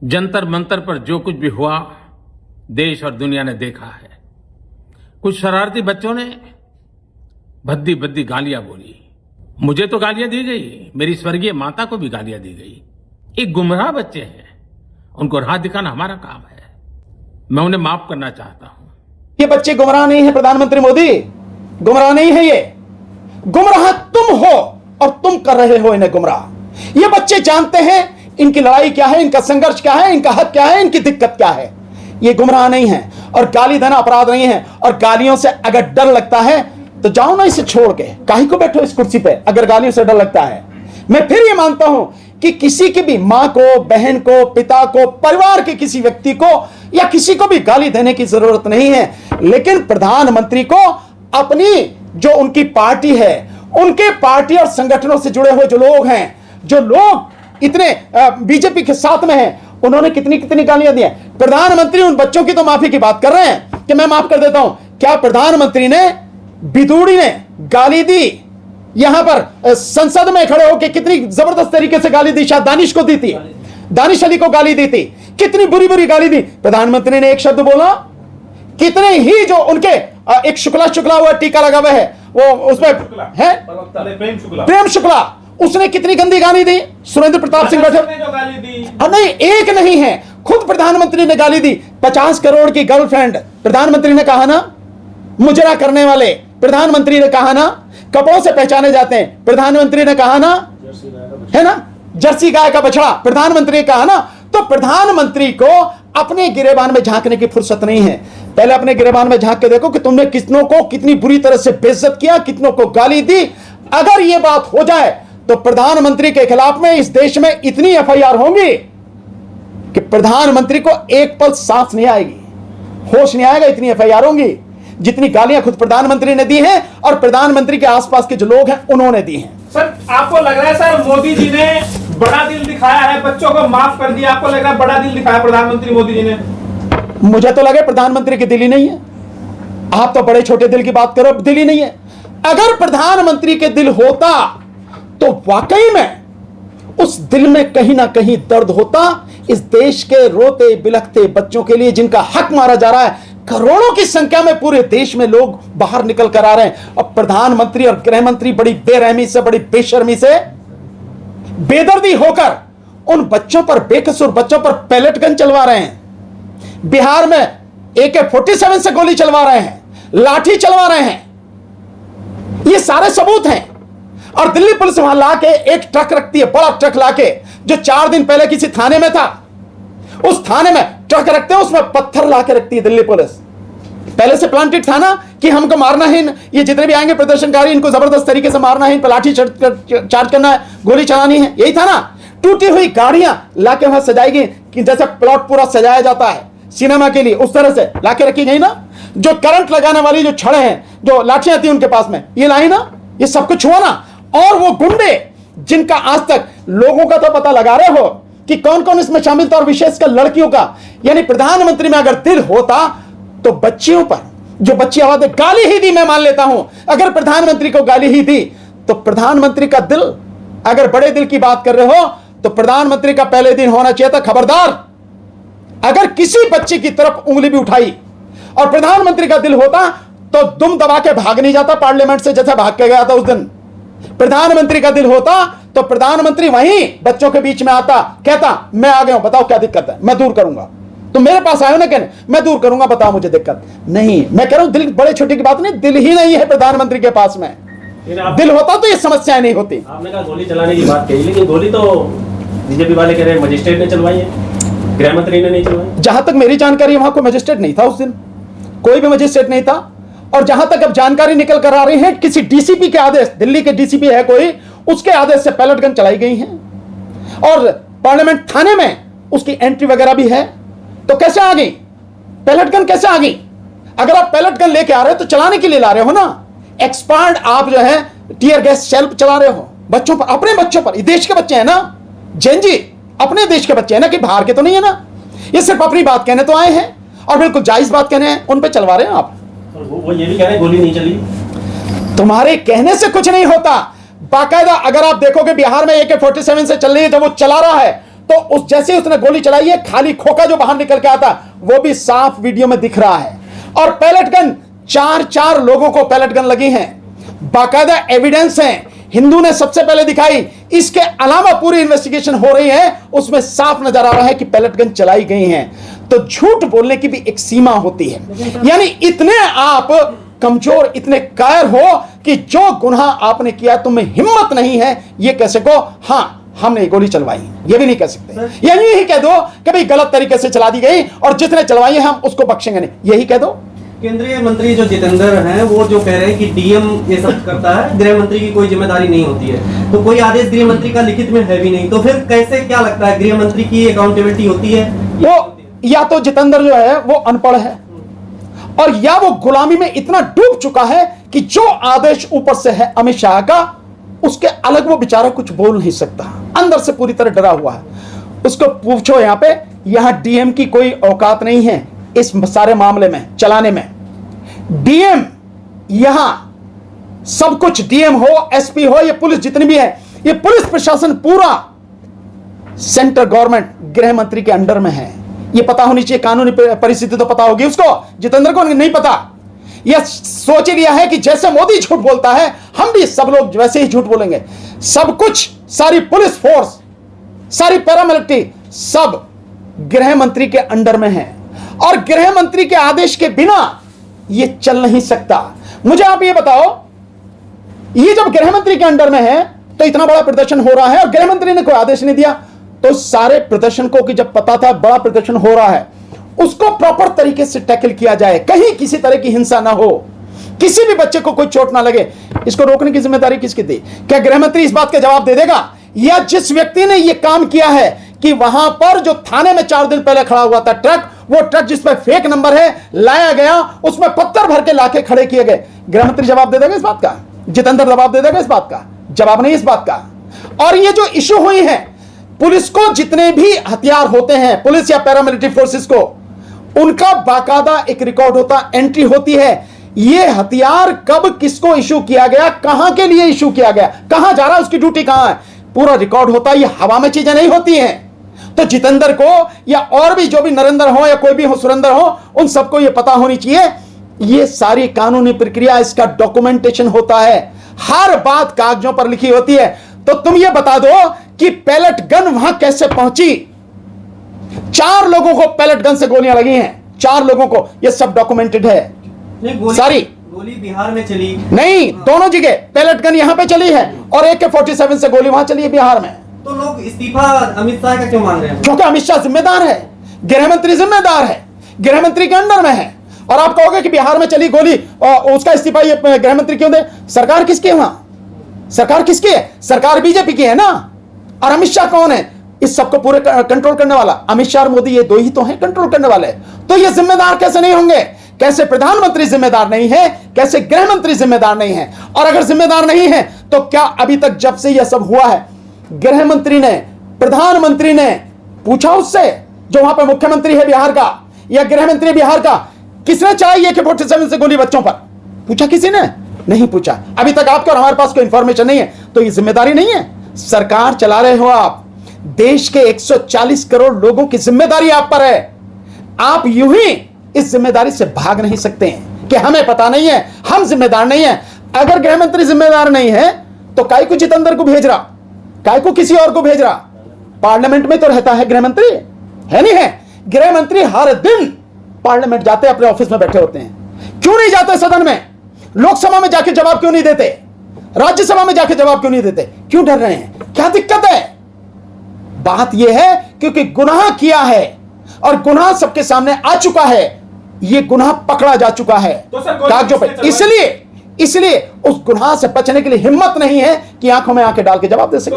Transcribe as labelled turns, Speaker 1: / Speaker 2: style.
Speaker 1: जंतर मंतर पर जो कुछ भी हुआ देश और दुनिया ने देखा है। कुछ शरारती बच्चों ने भद्दी भद्दी गालियां बोली। मुझे तो गालियां दी गई, मेरी स्वर्गीय माता को भी गालियां दी गई। एक गुमराह बच्चे हैं, उनको राह दिखाना हमारा काम है। मैं उन्हें माफ करना चाहता हूं।
Speaker 2: ये बच्चे गुमराह नहीं है प्रधानमंत्री मोदी, गुमराह नहीं है ये। गुमराह तुम हो और तुम कर रहे हो इन्हें गुमराह। ये बच्चे जानते हैं इनकी लड़ाई क्या है, इनका संघर्ष क्या है, इनका हक क्या है, इनकी दिक्कत क्या है। ये गुमराह नहीं है और गाली देना अपराध नहीं है। और गालियों से अगर डर लगता है तो जाओ ना इसे छोड़ के, काहे को बैठो इस कुर्सी पे अगर गालियों से डर लगता है। मैं फिर ये मानता हूं कि किसी की भी मां को, बहन को, पिता को, परिवार के किसी व्यक्ति को या किसी को भी गाली देने की जरूरत नहीं है, लेकिन प्रधानमंत्री को अपनी जो उनकी पार्टी है, उनके पार्टी और संगठनों से जुड़े हुए जो लोग हैं, जो लोग इतने बीजेपी के साथ में हैं, उन्होंने कितनी कितनी गालियां दी हैं। प्रधानमंत्री उन बच्चों की तो माफी की बात कर रहे हैं कि मैं माफ कर देता हूं। क्या प्रधानमंत्री ने, बिदूड़ी ने गाली दी यहां पर संसद में खड़े होकर? कितनी जबरदस्त तरीके से गाली दी। शायद दानिश को दी थी, दानिश अली को गाली दी थी। कितनी बुरी बुरी गाली दी। प्रधानमंत्री ने एक शब्द बोला, कितने ही जो उनके एक शुक्ला हुआ टीका लगा हुआ है, वो उसमें है प्रेम शुक्ला, उसने कितनी गंदी गाली दी। सुरेंद्र प्रताप सिंह बैठे, नहीं एक नहीं है, खुद प्रधानमंत्री ने गाली दी। 50 करोड़ की गर्लफ्रेंड, प्रधानमंत्री ने कहा ना। मुजरा करने वाले, प्रधानमंत्री ने कहा ना। कपड़ों से पहचाने जाते हैं, प्रधानमंत्री ने कहा ना, है ना। जर्सी गाय का बछड़ा, प्रधानमंत्री ने कहा ना। तो प्रधानमंत्री को अपने गिरेबान में झांकने की फुर्सत नहीं है। पहले अपने गिरेबान में झांक के देखो कि तुमने कितनों को कितनी बुरी तरह से बेइज्जत किया, कितनों को गाली दी। अगर यह बात हो जाए तो प्रधानमंत्री के खिलाफ में इस देश में इतनी एफआईआर होंगी कि प्रधानमंत्री को एक पल सांस नहीं आएगी, होश नहीं आएगा। इतनी एफआईआर होंगी जितनी गालियां खुद प्रधानमंत्री ने दी हैं और प्रधानमंत्री के आसपास के जो लोग हैं उन्होंने दी हैं।
Speaker 3: सर, आपको लग रहा है सर मोदी जी ने बड़ा दिल दिखाया है, बच्चों को माफ कर दिया? आपको लग रहा है बड़ा दिल दिखाया प्रधानमंत्री मोदी जी ने?
Speaker 2: मुझे तो लगे प्रधानमंत्री की दिल ही नहीं है। आप तो बड़े छोटे दिल की बात करो, दिल ही नहीं है। अगर प्रधानमंत्री के दिल होता तो वाकई में उस दिल में कहीं ना कहीं दर्द होता इस देश के रोते बिलखते बच्चों के लिए, जिनका हक मारा जा रहा है। करोड़ों की संख्या में पूरे देश में लोग बाहर निकल कर आ रहे हैं। अब प्रधानमंत्री और गृह मंत्री बड़ी बेरहमी से, बड़ी बेशर्मी से, बेदर्दी होकर उन बच्चों पर, बेकसूर बच्चों पर पैलेट गन चलवा रहे हैं। बिहार में AK-47 से गोली चलवा रहे हैं, लाठी चलवा रहे हैं। ये सारे सबूत हैं। और दिल्ली पुलिस वहां लाके एक ट्रक रखती है, बड़ा ट्रक लाके, जो 4 दिन पहले किसी थाने में था। उस थाने में ट्रक रखते हैं, उसमें पत्थर लाके रखती है दिल्ली पुलिस। पहले से प्लांटेड था ना कि हमको मारना है, ये जितने भी आएंगे प्रदर्शनकारी, इनको जबरदस्त तरीके से मारना है, इन पर लाठी चार्ज करना है, गोली चलानी है, यही था ना। टूटी हुई गाड़ियां लाके वहां सजाएगी कि जैसे प्लॉट पूरा सजाया जाता है सिनेमा के लिए, उस तरह से लाके रखी गई ना। जो करंट लगाने वाली जो छड़े हैं, जो लाठियां थी उनके पास में, ये लाई ना, ये सब कुछ हुआ ना। और वो गुंडे जिनका आज तक लोगों का तो पता लगा रहे हो कि कौन कौन इसमें शामिल था, और विशेषकर लड़कियों का। यानी प्रधानमंत्री में अगर दिल होता तो बच्चियों पर, जो बच्ची आवाज गाली ही दी, मैं मान लेता हूं, अगर प्रधानमंत्री को गाली ही दी तो प्रधानमंत्री का दिल, अगर बड़े दिल की बात कर रहे हो तो प्रधानमंत्री का पहले दिन होना चाहिए था, खबरदार अगर किसी बच्चे की तरफ उंगली भी उठाई। और प्रधानमंत्री का दिल होता तो दुम दबा के भाग नहीं जाता पार्लियामेंट से, जैसा भाग के गया था उस दिन। प्रधानमंत्री का दिल होता तो प्रधानमंत्री वहीं बच्चों के बीच में आता, कहता मैं आ गया हूं, बताओ क्या दिक्कत है, मैं दूर करूंगा। तुम मेरे पास आए हो ना, कहने मैं दूर करूंगा, बताओ मुझे दिक्कत नहीं। मैं कह रहा हूं दिल बड़े छोटे की बात नहीं, दिल ही नहीं है प्रधानमंत्री के पास में। दिल होता तो ये समस्याएं नहीं होती।
Speaker 4: आपने कहा गोली चलाने की बात कही, लेकिन गोली तो बीजेपी वाले कह रहे हैं मजिस्ट्रेट ने चलवाई है, गृह मंत्री ने नहीं चलवाई।
Speaker 2: जहां तक मेरी जानकारी, वहां कोई मजिस्ट्रेट नहीं था उस दिन, कोई भी मजिस्ट्रेट नहीं था। और जहां तक अब जानकारी निकल कर आ रही है, किसी डीसीपी के आदेश, दिल्ली के डीसीपी है कोई, उसके आदेश से पैलेट गन चलाई गई हैं। और पार्लियामेंट थाने में उसकी एंट्री वगैरह भी है। तो कैसे आ गई पैलेट गन, कैसे आ गई? अगर आप पैलेट गन लेके आ रहे हो तो चलाने के लिए ला रहे हो ना। एक्सपायर्ड आप जो है टीयर गैस शेल चला रहे हो बच्चों पर, अपने बच्चों पर। ये देश के बच्चे हैं ना जैन जी, अपने देश के बच्चे हैं ना, कि बाहर के तो नहीं है ना। ये सिर्फ अपनी बात कहने तो आए हैं और बिल्कुल जायज बात कहने हैं, उन पे चलवा रहे हैं आप।
Speaker 4: वो ये भी कह रहे हैं गोली नहीं चली।
Speaker 2: तुम्हारे कहने से कुछ नहीं होता। बाकायदा अगर आप देखोगे बिहार में AK-47 से चल रही है, जब वो चला रहा है तो उस जैसे उसने गोली चलाई है, खाली खोखा जो बाहर निकल के आता वो भी साफ वीडियो में दिख रहा है। और पैलेट गन, चार लोगों को पैलेट गन लगी हैं, बाकायदा एविडेंस है, हिंदू ने सबसे पहले दिखाई। इसके अलावा पूरी इन्वेस्टिगेशन हो रही है, उसमें साफ नजर आ रहा है कि पैलेट गन चलाई गई हैं। तो झूठ बोलने की भी एक सीमा होती है। यानी इतने आप कमजोर, इतने कायर हो कि जो गुनाह आपने किया तुम्हें हिम्मत नहीं है ये कह सको हाँ हमने गोली चलवाई, ये भी नहीं कह सकते। यानी यही कह दो कि भाई गलत तरीके से चला दी गई और जिसने चलवाई है हम उसको बख्शेंगे नहीं, यही कह दो।
Speaker 5: केंद्रीय मंत्री जो जितेंद्र हैं वो जो कह रहे हैं कि डीएम ये सब करता है, गृह मंत्री की कोई जिम्मेदारी नहीं होती है, तो कोई आदेश गृह मंत्री का लिखित में है भी नहीं, तो फिर कैसे क्या लगता है गृह मंत्री की अकाउंटेबिलिटी होती है?
Speaker 2: वो या तो जितेंद्र जो है वो अनपढ़ है और या वो गुलामी में इतना डूब चुका है कि जो आदेश ऊपर से है अमित शाह का, उसके अलग वो बेचारा कुछ बोल नहीं सकता, अंदर से पूरी तरह डरा हुआ है। उसको पूछो यहां पे, यहां डीएम की कोई औकात नहीं है इस सारे मामले में चलाने में। डीएम यहां सब कुछ, डीएम हो, एसपी हो, ये पुलिस जितनी भी है, ये पुलिस प्रशासन पूरा सेंट्रल गवर्नमेंट गृह मंत्री के अंडर में है। ये पता होनी चाहिए, कानूनी परिस्थिति तो पता होगी उसको, जितेंद्र को नहीं पता। यह सोच लिया है कि जैसे मोदी झूठ बोलता है हम भी सब लोग वैसे ही झूठ बोलेंगे। सब कुछ, सारी पुलिस फोर्स, सारी पैरामिलिट्री सब गृह मंत्री के अंडर में है और गृह मंत्री के आदेश के बिना यह चल नहीं सकता। मुझे आप ये बताओ, ये जब गृह मंत्री के अंडर में है तो इतना बड़ा प्रदर्शन हो रहा है और गृह मंत्री ने कोई आदेश नहीं दिया, तो सारे प्रदर्शन को कि जब पता था बड़ा प्रदर्शन हो रहा है उसको प्रॉपर तरीके से टैकल किया जाए, कहीं किसी तरह की हिंसा ना हो, किसी भी बच्चे को कोई चोट ना लगे, इसको रोकने की जिम्मेदारी किसकी थी? क्या गृह मंत्री इस बात का जवाब दे देगा? या जिस व्यक्ति ने यह काम किया है कि वहां पर जो थाने में 4 दिन पहले खड़ा हुआ था ट्रक, वो ट्रक जिसमें फेक नंबर है लाया गया, उसमें पत्थर भर के लाके खड़े किए गए, गृह मंत्री जवाब दे देगा इस बात का? जितेंद्र जवाब दे देगा इस बात का? जवाब नहीं इस बात का। और ये जो इशू हुई है, पुलिस को जितने भी हथियार होते हैं, पुलिस या पैरामिलिट्री फोर्सेस को, उनका बाकायदा एक रिकॉर्ड होता, एंट्री होती है, ये हथियार कब किसको इशू किया गया, कहां के लिए इशू किया गया, कहां जा रहा है, उसकी ड्यूटी कहां है, पूरा रिकॉर्ड होता है। ये हवा में चीजें नहीं होती हैं। तो जितेंद्र को या और भी जो भी नरेंद्र हो या कोई भी हो, सुरेंद्र हो, उन सबको यह पता होनी चाहिए ये सारी कानूनी प्रक्रिया, इसका डॉक्यूमेंटेशन होता है, हर बात कागजों पर लिखी होती है। तो तुम ये बता दो कि पैलेट गन वहां कैसे पहुंची? 4 लोगों को पैलेट गन से गोलियां लगी हैं, 4 लोगों को, ये सब डॉक्यूमेंटेड है। सारी
Speaker 5: गोली बिहार में चली
Speaker 2: नहीं, दोनों जगह पैलेट गन यहां पे चली है और AK-47 से गोली वहां चली है बिहार में।
Speaker 5: तो लोग इस्तीफा अमित शाह का क्यों मांग रहे हैं?
Speaker 2: क्योंकि अमित शाह जिम्मेदार है, गृह मंत्री जिम्मेदार है, गृह मंत्री के अंडर में है। और आप कहोगे कि बिहार में चली गोली और उसका इस्तीफा ये गृह मंत्री क्यों दे? सरकार किसकी है वहां? सरकार किसकी है? सरकार बीजेपी की है ना। और अमित शाह कौन है इस सबको पूरे कंट्रोल करने वाला? अमित शाह और मोदी, ये 2 ही तो हैं कंट्रोल करने वाले। तो ये जिम्मेदार कैसे नहीं होंगे? कैसे प्रधानमंत्री जिम्मेदार नहीं है? कैसे गृह मंत्री जिम्मेदार नहीं है? और अगर जिम्मेदार नहीं है तो क्या अभी तक जब से यह सब हुआ है गृह मंत्री ने, प्रधानमंत्री ने पूछा उससे, जो वहां पर मुख्यमंत्री है बिहार का या गृह मंत्री बिहार का, किसने चलाई AK-47 से गोली बच्चों पर? पूछा किसी ने? नहीं पूछा। अभी तक आपको और हमारे पास कोई इंफॉर्मेशन नहीं है। तो ये जिम्मेदारी नहीं है? सरकार चला रहे हो आप, देश के 140 करोड़ लोगों की जिम्मेदारी आप पर है। आप यूं ही इस जिम्मेदारी से भाग नहीं सकते हैं कि हमें पता नहीं है, हम जिम्मेदार नहीं है। अगर गृह मंत्री जिम्मेदार नहीं है तो काय को जितेंद्र को भेज रहा, काय को किसी और को भेज रहा? पार्लियामेंट में तो रहता है गृह मंत्री, है नहीं है? गृह मंत्री हर दिन पार्लियामेंट जाते, अपने ऑफिस में बैठे होते हैं। क्यों नहीं जाते सदन में? लोकसभा में जाके जवाब क्यों नहीं देते? राज्यसभा में जाके जवाब क्यों नहीं देते? क्यों डर रहे हैं? क्या दिक्कत है? बात यह है क्योंकि गुनाह किया है और गुनाह सबके सामने आ चुका है, यह गुनाह पकड़ा जा चुका है कागजों पर। इसलिए उस गुनाह से बचने के लिए हिम्मत नहीं है कि आंखों में आंखें डाल के जवाब दे सके।